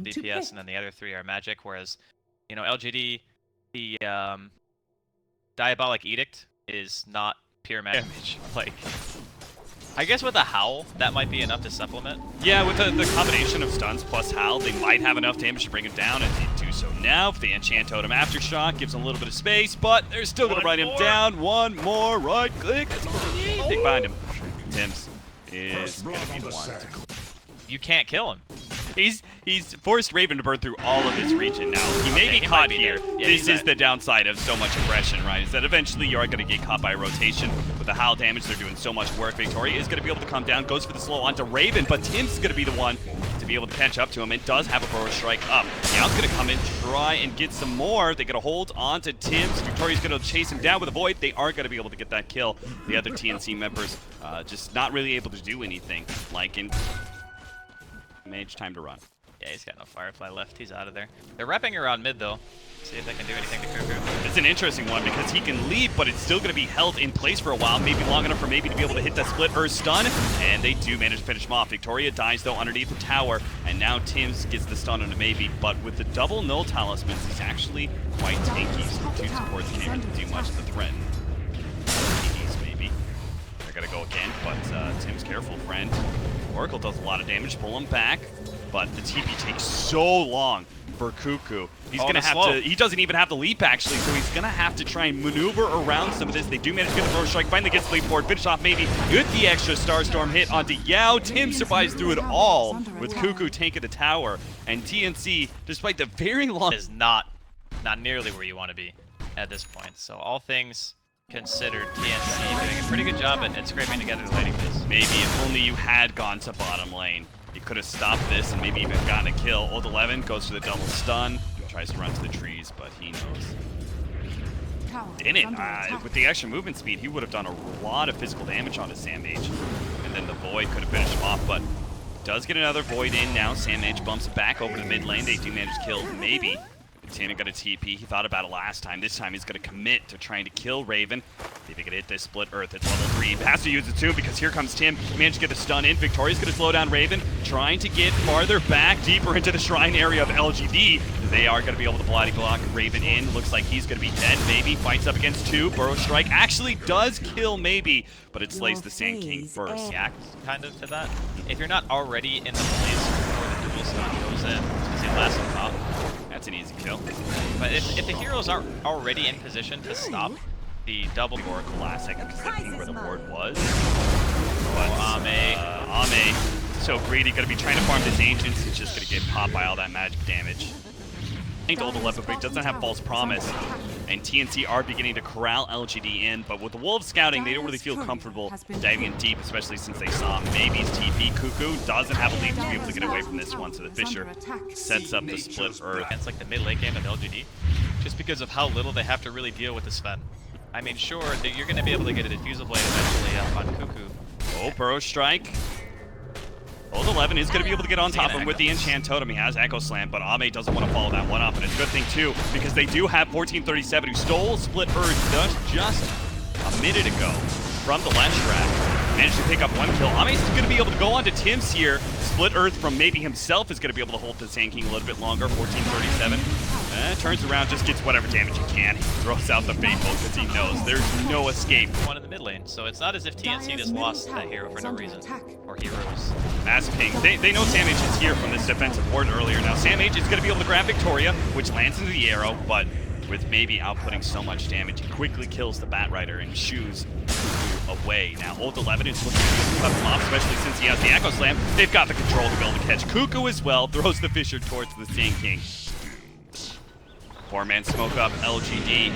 typical DPS, and then the other 3 are magic. Whereas, you know, LGD, the Diabolic Edict is not pure damage. Like, I guess with a Howl, that might be enough to supplement. Yeah, with the combination of stuns plus Howl, they might have enough damage to bring him down, and they do so now. If they enchant Totem Aftershock, gives him a little bit of space, but they're still going to write him down. One more, right click, that's all they need. They find him. Tims is going to be the one. You can't kill him. He's forced Raven to burn through all of his region now. He may be caught here. Yeah, this is the downside of so much aggression, right? Is that eventually you are going to get caught by a rotation. With the Howl damage, they're doing so much work. Victoria is going to be able to come down, goes for the slow onto Raven, but Tim's is going to be the one to be able to catch up to him. It does have a Burrow Strike up. Yow's going to come in, try and get some more. They're going to hold on to Tim's. Victoria's going to chase him down with a Void. They aren't going to be able to get that kill. The other TNC members just not really able to do anything. Like in Mage, time to run. Yeah, he's got no Firefly left. He's out of there. They're wrapping around mid, though. See if they can do anything to Cuckoo. It's an interesting one because he can leave, but it's still going to be held in place for a while, maybe long enough for maybe to be able to hit that split Earth stun, and they do manage to finish him off. Victoria dies, though, underneath the tower, and now Tims gets the stun on a maybe, but with the double null talismans, he's actually quite tanky, so the 2 supports can't really do much to threaten. Maybe. They're going to go again, but Tim's careful, friend. Oracle does a lot of damage, pull him back, but the TP takes so long for Cuckoo. He's gonna have to, he doesn't even have the leap actually, so he's gonna have to try and maneuver around some of this. They do manage to get the Burrow Strike, finally gets the leap forward, finish off maybe with the extra Starstorm hit onto Yao. Tim survives through it all with Cuckoo tanking the tower, and TNC, despite the very long, is not nearly where you want to be at this point. So all things considered, TNC doing a pretty good job at scraping together the laning phase. Maybe if only you had gone to bottom lane. He could have stopped this and maybe even gotten a kill. Old 11 goes for the double stun, tries to run to the trees, but he knows. Didn't. With the extra movement speed, he would have done a lot of physical damage onto Sam Mage. And then the Void could have finished him off, but does get another Void in now. Sam Mage bumps it back over to the mid lane. They do manage to kill maybe. Tana got a TP. He thought about it last time. This time he's going to commit to trying to kill Raven. See if he can hit this split Earth. It's level 3. He has to use it soon because here comes Tim. He managed to get the stun in. Victoria's going to slow down Raven, trying to get farther back, deeper into the shrine area of LGD. They are going to be able to bloody block Raven in. Looks like he's going to be dead. Maybe fights up against 2. Burrow Strike actually does kill maybe, but it slays the Sand King first. React kind of to that. If you're not already in the place before the dual stun goes in, because he lasts on top. That's an easy kill. But if the heroes aren't already in position to stop the double or classic, because I think where the ward was. But Ame, so greedy, gonna be trying to farm his ancients. He's just gonna get popped by all that magic damage. I think Old 11, but he doesn't have False Promise. And TNC are beginning to corral LGD in, but with the Wolves scouting, they don't really feel comfortable diving in deep, especially since they saw maybe's TP. Cuckoo doesn't have a leap to be able to get away from this one, so the Fisher sets up the split Earth. It's like the mid-late game of LGD, just because of how little they have to really deal with the Sven. I mean, sure, you're going to be able to get a Diffusal Blade eventually up on Cuckoo. Oh, Burrow Strike. Old 11 is going to be able to get on top of him with the Enchant Totem. He has Echo Slam, but Ame doesn't want to follow that one up. And it's a good thing, too, because they do have 1437, who stole Split Earth just a minute ago from the Leshrac. Managed to pick up 1 kill. Ame's going to be able to go on to Tim's here. Split Earth from maybe himself is going to be able to hold the Sand King a little bit longer. 1437. Turns around, just gets whatever damage he can. He throws out the Faithful because he knows there's no escape. One in the mid lane, so it's not as if TNC just lost that hero for no reason. Or heroes. Mass Ping. They know Sam H is here from this defensive ward earlier. Now Sam H is going to be able to grab Victoria, which lands into the arrow, but with maybe outputting so much damage, he quickly kills the Bat Rider and shoos away. Now Old 11 is looking to cut him off, especially since he has the Echo Slam. They've got the control to be able to catch Cuckoo as well. Throws the Fisher towards the Sand King. 4-man smoke up LGD.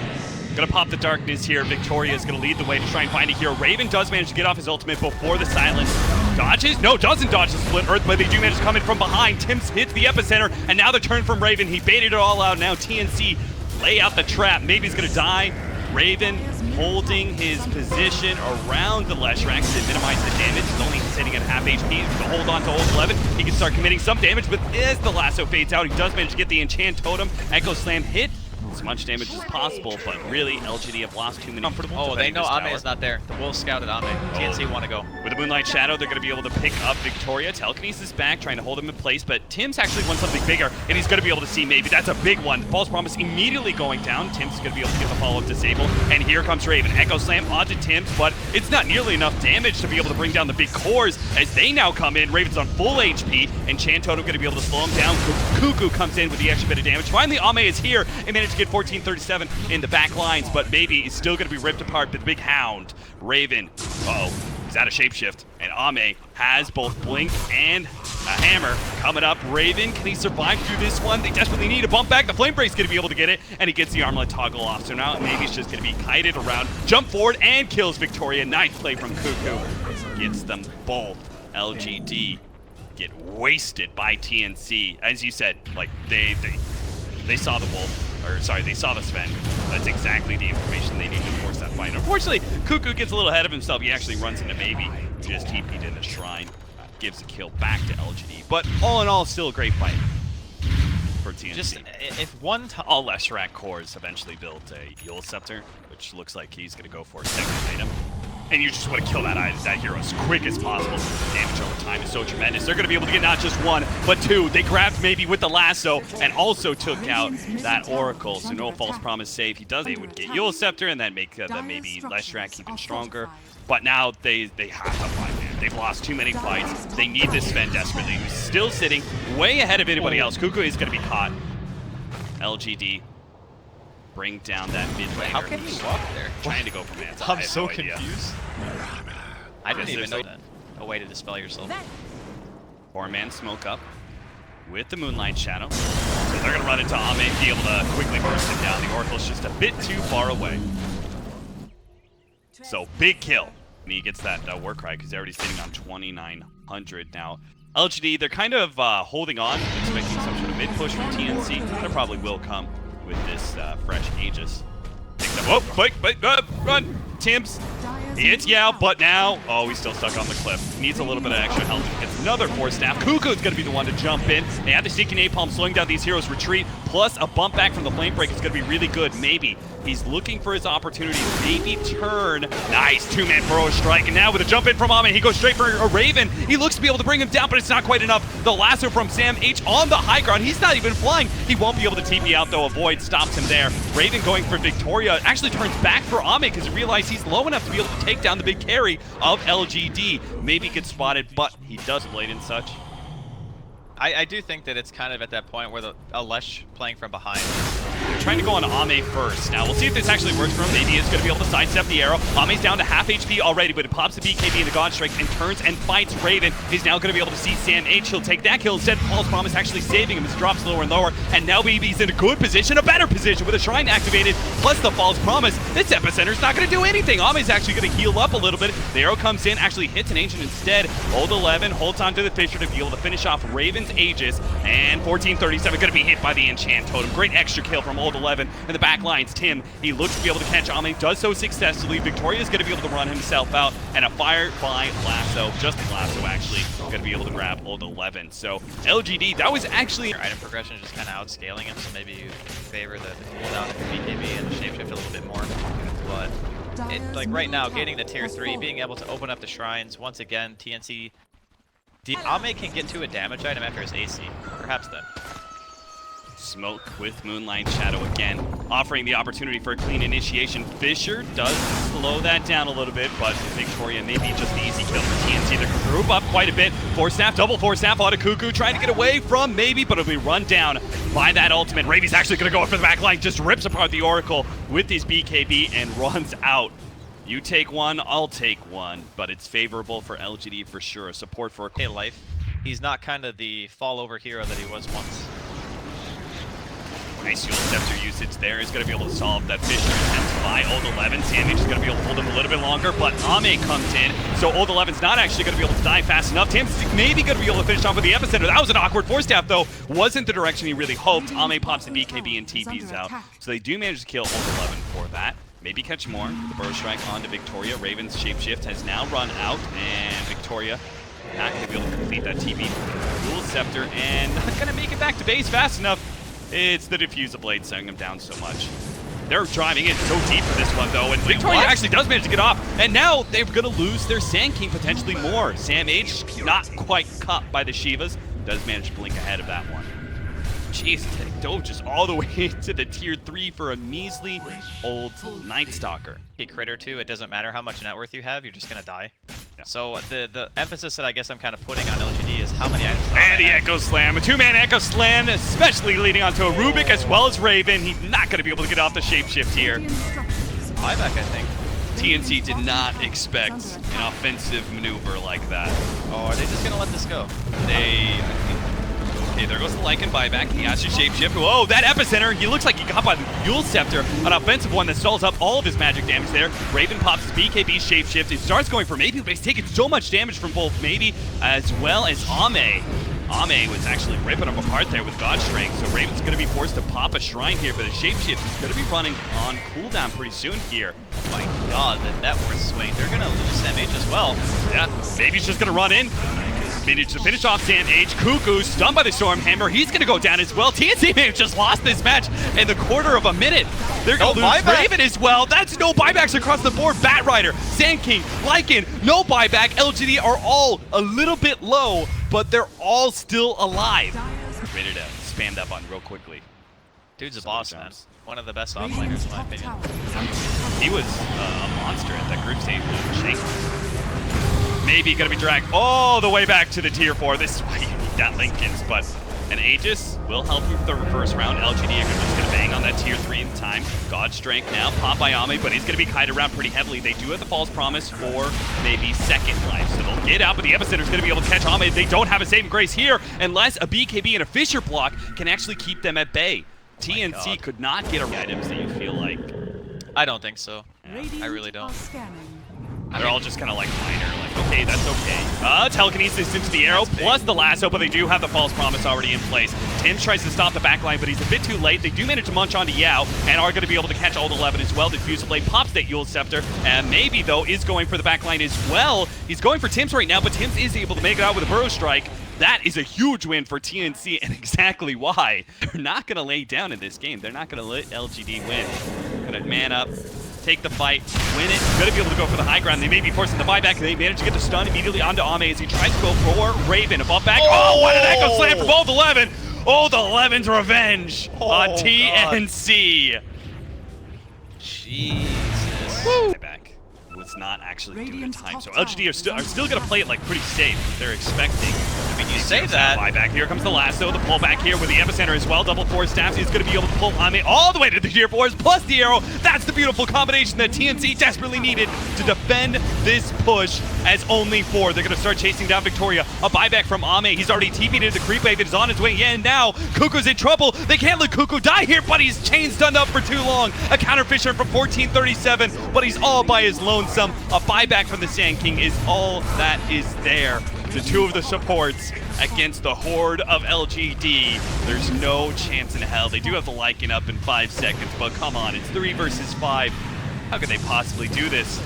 Gonna pop the darkness here. Victoria is gonna lead the way to try and find a hero. Raven does manage to get off his ultimate before the silence. Dodges? No, doesn't dodge the split Earth, but they do manage to come in from behind. Tim's hits the epicenter, and now the turn from Raven. He baited it all out. Now TNC lay out the trap. Maybe he's gonna die. Raven holding his position around the Leshrac to minimize the damage. He's only sitting at half HP to hold on to Old 11. He can start committing some damage, but as the lasso fades out, he does manage to get the Enchant Totem. Echo Slam hit as much damage as possible, but really, LGD have lost too many. Oh, they know Ame is not there. The Wolves scouted Ame. TNC want to go. With the Moonlight Shadow, they're going to be able to pick up Victoria. Telekinesis back, trying to hold him in place, but Tim's actually won something bigger, and he's going to be able to see maybe. That's a big one. False Promise immediately going down. Tim's going to be able to get the follow-up disable, and here comes Raven. Echo Slam onto Tim's, but it's not nearly enough damage to be able to bring down the big cores as they now come in. Raven's on full HP, and Chantotem going to be able to slow him down. Cuckoo comes in with the extra bit of damage. Finally, Ame is here and managed to get 1437 in the back lines, but maybe he's still going to be ripped apart by the big hound. Raven, he's out of shapeshift, and Ame has both Blink and a hammer coming up. Raven, can he survive through this one? They desperately need a bump back. The Flame Break's going to be able to get it, and he gets the armlet toggle off. So now maybe it's just going to be kited around, jump forward, and kills Victoria. Nice play from Cuckoo. Gets them both. LGD get wasted by TNC. As you said, like, they saw the wolf, or sorry, they saw the Sven. That's exactly the information they needed to force that fight. Unfortunately, Cuckoo gets a little ahead of himself. He actually runs into maybe, just TP'd in the shrine. Gives a kill back to LGD. But all in all, still a great fight for TNC. Just, if one time... All Leshrac cores eventually built a Yule Scepter, which looks like he's going to go for a second item. And you just want to kill that hero as quick as possible. The damage over time is so tremendous. They're going to be able to get not just one, but two. They grabbed maybe with the lasso and also took out that Oracle. So no False Promise save. They would get Yule Scepter and then make maybe Leshrac even stronger. But now they have to fight, man. They've lost too many fights. They need this Sven desperately. He's still sitting way ahead of anybody else. Cuckoo is going to be caught. LGD bring down that mid laner. How can he walk there? Trying to go from Manta. I'm so confused. I didn't even know that. A way to dispel yourself. 4-man smoke up with the Moonlight Shadow. So they're going to run into Ame and be able to quickly burst him down. The Oracle's just a bit too far away. So big kill. And he gets that war cry because they're already sitting on 2,900 now. LGD, they're kind of holding on, expecting some sort of mid push from TNC. That probably will come with this fresh Aegis. Whoa, wait, run! Tim's, he hits Yao, but now, he's still stuck on the cliff. Needs a little bit of extra health. Gets another Force Staff. Cuckoo's going to be the one to jump in. They have the Seeking Napalm slowing down these heroes' retreat, plus a bump back from the Flame Break is going to be really good. Maybe he's looking for his opportunity. Maybe turn. Nice 2-man Burrow Strike, and now with a jump in from Ame, he goes straight for a Raven. He looks to be able to bring him down, but it's not quite enough. The lasso from Sam H on the high ground. He's not even flying. He won't be able to TP out, though. Avoid stops him there. Raven going for Victoria. Actually turns back for Ame because he realized he's low enough to be able to take down the big carry of LGD. Maybe gets spotted, but he does blade and such. I do think that it's kind of at that point where a Lesh playing from behind. They're trying to go on Ame first. Now, we'll see if this actually works for him. Maybe he's going to be able to sidestep the arrow. Ame's down to half HP already, but it pops the BKB and the God Strike and turns and fights Raven. He's now going to be able to see Sam H. He'll take that kill instead. False Promise actually saving him as it drops lower and lower. And now BB's in a good position, a better position with a Shrine activated, plus the False Promise. This Epicenter's not going to do anything. Ame's actually going to heal up a little bit. The arrow comes in, actually hits an Ancient instead. Old 11 holds on to the Fisher to be able to finish off Raven's Aegis. And 1437 going to be hit by the Enchant Totem. Great extra kill from Old 11. In the back lines, Tim, he looks to be able to catch Ame, does so successfully. Victoria's going to be able to run himself out, and a Firefly Lasso, just a Lasso actually, going to be able to grab Old 11. So LGD, that was actually... Your item progression is just kind of outscaling him, so maybe you favor the cooldown of the BKB and the shapeshift a little bit more. But like right now, getting to tier 3, being able to open up the shrines, once again, TNC... Ame can get to a damage item after his AC. Perhaps then. Smoke with Moonlight Shadow again, offering the opportunity for a clean initiation. Fisher does slow that down a little bit, but Victoria may be just the easy kill for TNC. They group up quite a bit. Force Staff, double Force Staff on a Cuckoo, trying to get away from maybe, but it'll be run down by that ultimate. Ravi's actually going to go for the back line, just rips apart the Oracle with his BKB and runs out. You take one, I'll take one, but it's favorable for LGD for sure. Support for a life. He's not kind of the fall over hero that he was once. Nice Yule Scepter usage there. He's going to be able to solve that Fisher attempt by Old 11. Sammy is going to be able to hold him a little bit longer, but Ame comes in. So Old 11's not actually going to be able to die fast enough. Tam's maybe going to be able to finish off with the Epicenter. That was an awkward Force Staff, though. Wasn't the direction he really hoped. Ame pops the BKB and TP's out. So they do manage to kill Old 11 for that. Maybe catch more. The Burrow Strike onto Victoria. Raven's Shapeshift has now run out, and Victoria not going to be able to complete that TP. Dual Scepter, and not going to make it back to base fast enough. It's the diffuser blade slowing him down so much. They're driving in so deep for this one, though, and Victoria actually does manage to get off. And now they're going to lose their Sand King potentially more. Sam H, not quite caught by the Shivas, does manage to blink ahead of that one. Jeez, they dove just all the way to the tier 3 for a measly old Night Stalker. A crit or two, it doesn't matter how much net worth you have, you're just gonna die. Yeah. So the emphasis that I guess I'm kind of putting on LGD is how many items. And the Echo Slam, a 2-man Echo Slam, especially leading onto a Rubik as well as Raven. He's not going to be able to get off the shapeshift here. Buyback, I think. TNC did not expect an offensive maneuver like that. Oh, are they just gonna let this go? Okay, there goes the Lycan buyback. He has to shapeshift. Whoa, that epicenter. He looks like he got by the Yule Scepter, an offensive one that stalls up all of his magic damage there. Raven pops his BKB shapeshift. It starts going for Maybe, but he's taking so much damage from both Maybe as well as Ame. Ame was actually ripping him apart there with God Strength, so Raven's going to be forced to pop a shrine here, but the shapeshift is going to be running on cooldown pretty soon here. Oh my god, the net worth swing. They're gonna lose Sam H as well. Yeah, Maybe's just going to run in. Managed to finish off Sam H. Cuckoo stunned by the Storm Hammer. He's going to go down as well. TNC may have just lost this match in the quarter of a minute. They're going to lose Raven as well. That's no buybacks across the board. Bat Rider, Sand King, Lycan, no buyback. LGD are all a little bit low, but they're all still alive. Ready to spam that button real quickly. Dude's a boss, man. One of the best offlaners, in my opinion. He was a monster at that group stage. Maybe gonna be dragged all the way back to the tier 4. This is why you need that Linken's, but an Aegis will help you for the first round. LGD are just gonna bang on that tier 3 in time. God Strength now, pop by Ame, but he's gonna be kited around pretty heavily. They do have the False Promise for maybe second life, so they'll get out, but the Epicenter's gonna be able to catch Ame. They don't have a saving grace here, unless a BKB and a Fissure block can actually keep them at bay. TNC could not get items that you feel like. I don't think so. I really don't. They're all just kind of like minor, like, okay, that's okay. Telekinesis into the arrow, plus the lasso, but they do have the False Promise already in place. Tim tries to stop the backline, but he's a bit too late. They do manage to munch onto Yao, and are going to be able to catch Old 11 as well. Diffuser Blade pops that Yule Scepter, and Maybe, though, is going for the backline as well. He's going for Tim's right now, but Tim's is able to make it out with a Burrow Strike. That is a huge win for TNC, and exactly why. They're not going to lay down in this game. They're not going to let LGD win. Going to man up, take the fight, win it. Going to be able to go for the high ground. They may be forcing the buyback, and they manage to get the stun immediately onto Ame as he tries to go for Raven. Above back. Oh, what an Echo Slam for both 11. Oh, the 11's revenge on TNC. God. Jesus. Woo. Back was not actually due to time, so LGD are still going to play it like pretty safe. They're expecting. I mean, you say that. Buyback. Here comes the lasso, the pullback here with the epicenter as well. Double 4 stabs. He's going to be able to pull Ame all the way to the tier 4s plus the arrow. That's the beautiful combination that TNC desperately needed to defend this push as only 4. They're going to start chasing down Victoria. A buyback from Ame. He's already TP'd into the creep wave. It is on his way in now. Cuckoo's in trouble. They can't let Cuckoo die here, but he's chain stunned up for too long. A counter Fisher from 1437, but he's all by his lonesome. A buyback from the Sand King is all that is there. The two of the supports against the horde of LGD. There's no chance in hell. They do have the Lycan up in 5 seconds, but come on, it's 3 versus 5. How could they possibly do this?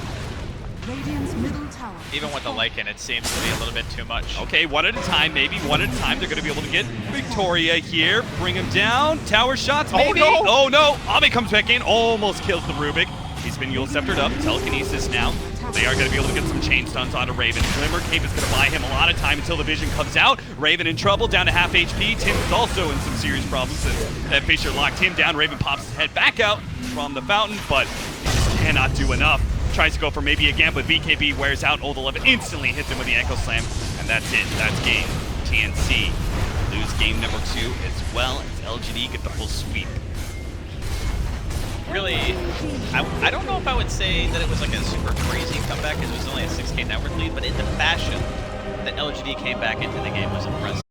Even with the Lycan, it seems to be a little bit too much. Okay, one at a time, maybe one at a time. They're going to be able to get Victoria here. Bring him down. Tower shots, maybe. Oh no! Ame comes back in, almost kills the Rubik. He's been Yule Sceptered up. Telekinesis now. They are going to be able to get some chain stuns onto Raven. Glimmer Cape is going to buy him a lot of time until the vision comes out. Raven in trouble, down to half HP. Tim is also in some serious problems as that Fisher locked him down. Raven pops his head back out from the fountain, but he just cannot do enough. Tries to go for maybe again, but BKB wears out. Old 11 instantly hits him with the Echo Slam, and that's it. That's game. TNC lose game number 2 as well as LGD get the full sweep. Really, I don't know if I would say that it was like a super crazy comeback because it was only a 6K network lead, but in the fashion that LGD came back into the game was impressive.